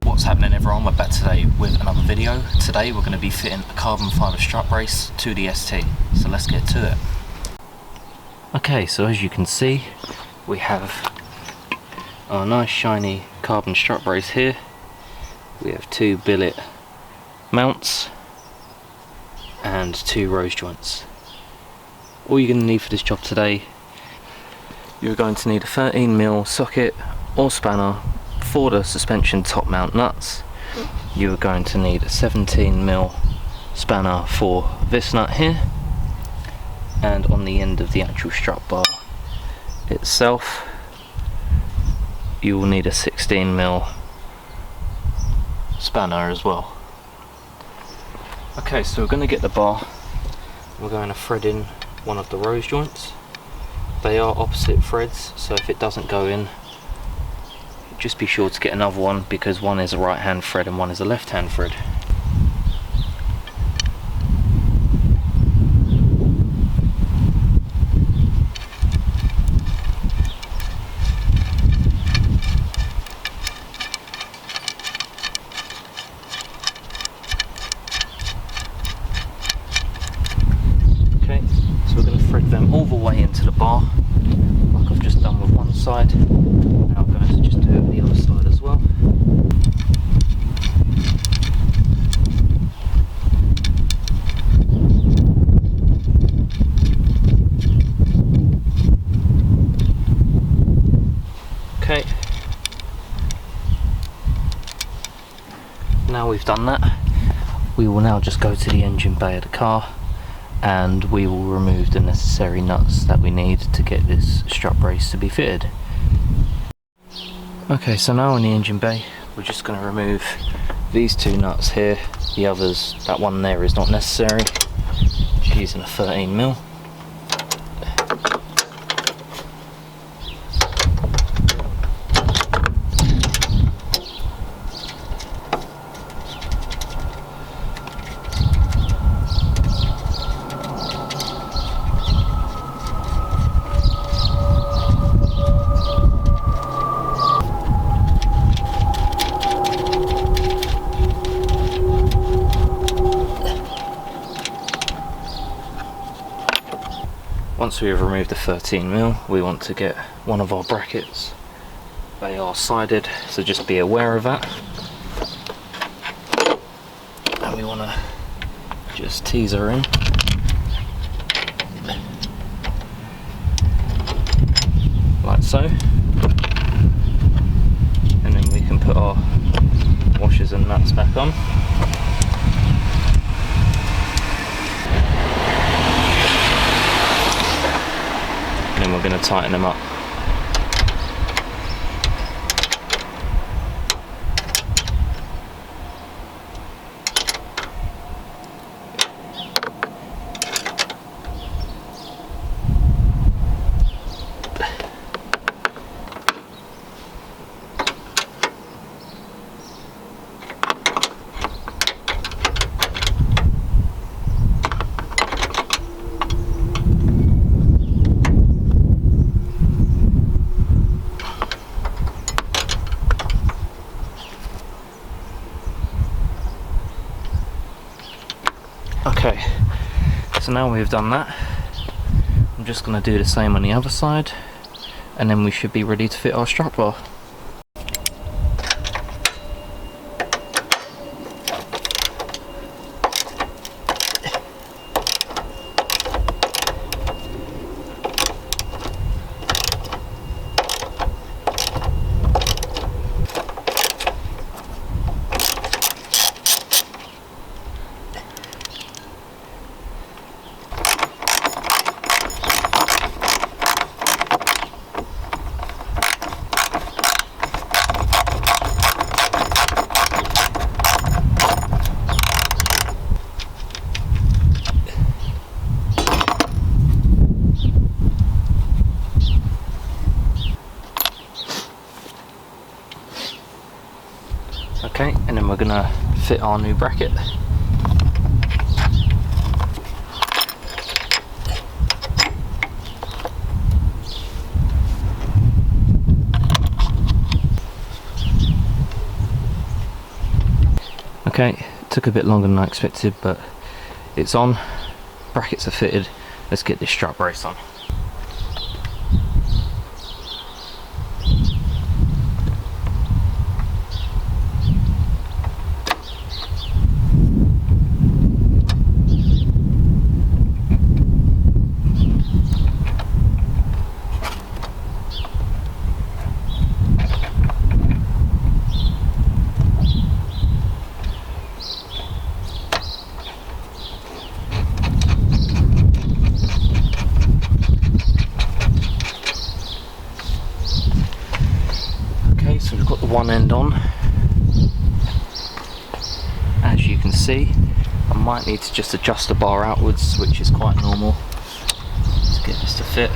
What's happening, everyone? We're back today with another video. Today we're going to be fitting a carbon fibre strut brace to the ST, so let's get to it. Okay, so as you can see, we have our nice shiny carbon strut brace here. We have two billet mounts and two rose joints. All you're going to need for this job today, you're going to need a 13mm socket or spanner for the suspension top mount nuts. You are going to need a 17mm spanner for this nut here, and on the end of the actual strut bar itself you will need a 16mm spanner as well. Okay, so we're going to get the bar, we're going to thread in one of the rose joints. They are opposite threads, so if it doesn't go in, just be sure to get another one, because one is a right hand thread and one is a left hand thread. Okay, so we're going to thread them all the way into the bar, like I've just done with one side. Now I'm going to just do it with the other side as well. Okay, now we've done that, we will now just go to the engine bay of the car and we will remove the necessary nuts that we need to get this strut brace to be fitted. Okay, so now in the engine bay we're just going to remove these two nuts here. The others, that one there is not necessary. Just using a 13mm. Once we have removed the 13mm, we want to get one of our brackets. They are sided, so just be aware of that. And we want to just tease her in. Like so. And then we can put our washers and nuts back on. And then we're going to tighten them up. Okay, so now we've done that, I'm just going to do the same on the other side, and then we should be ready to fit our strut bar. Okay, and then we're going to fit our new bracket. Okay, took a bit longer than I expected, but it's on. Brackets are fitted. Let's get this strut brace on. So we've got the one end on. As you can see, I might need to just adjust the bar outwards, which is quite normal, to get this to fit.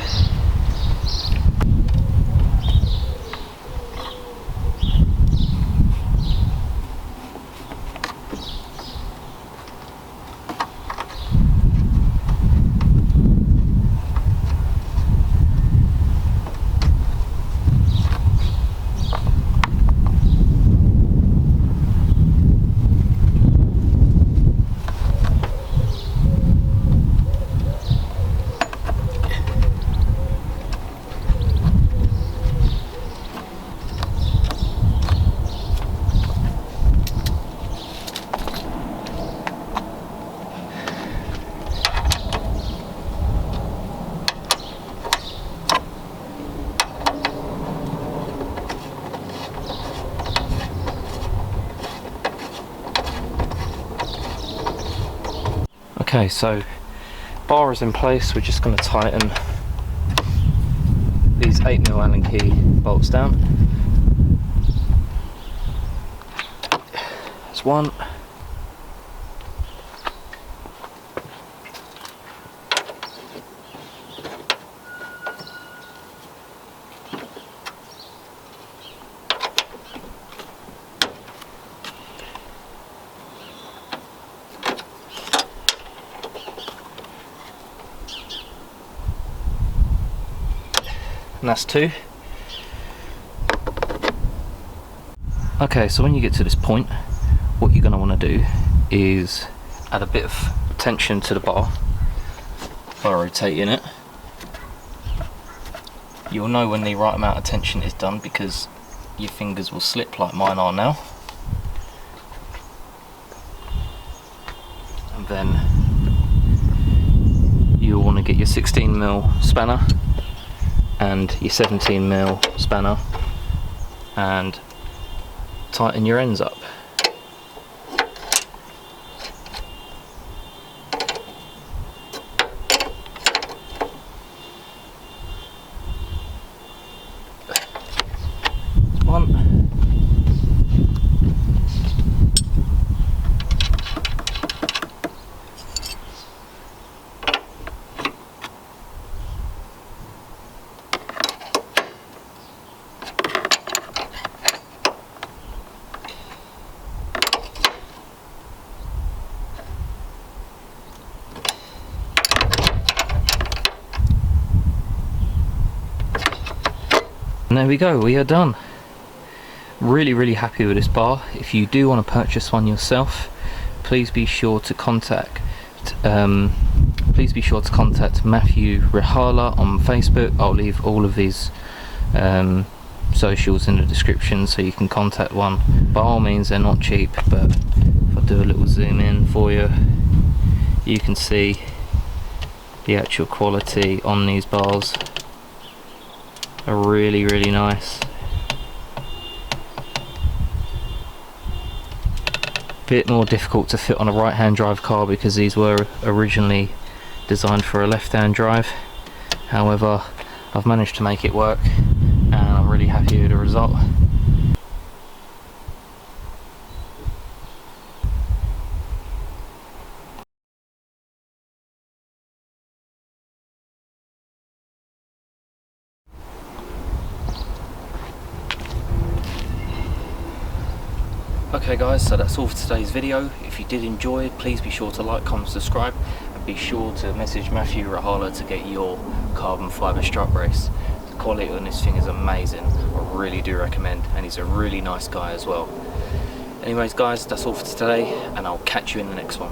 Okay, so bar is in place. We're just going to tighten these 8mm Allen key bolts down. There's one. And that's two. Okay, so when you get to this point, what you're going to want to do is add a bit of tension to the bar by rotating it. You'll know when the right amount of tension is done because your fingers will slip like mine are now. And then you'll want to get your 16mm spanner and your 17mm spanner and tighten your ends up. One. And there we go, we are done. Really happy with this bar. If you do want to purchase one yourself, please be sure to contact Matthew Rihala on Facebook. I'll leave all of his socials in the description so you can contact one. By all means, they're not cheap, but if I do a little zoom in for you, you can see the actual quality on these bars are really nice. Bit more difficult to fit on a right hand drive car because these were originally designed for a left hand drive. However, I've managed to make it work and I'm really happy with the result. Okay guys, so that's all for today's video. If you did enjoy it, please be sure to like, comment, subscribe, and be sure to message Matthew Rihala to get your carbon fibre strut brace. The quality on this thing is amazing. I really do recommend, and he's a really nice guy as well. Anyways guys, that's all for today, and I'll catch you in the next one.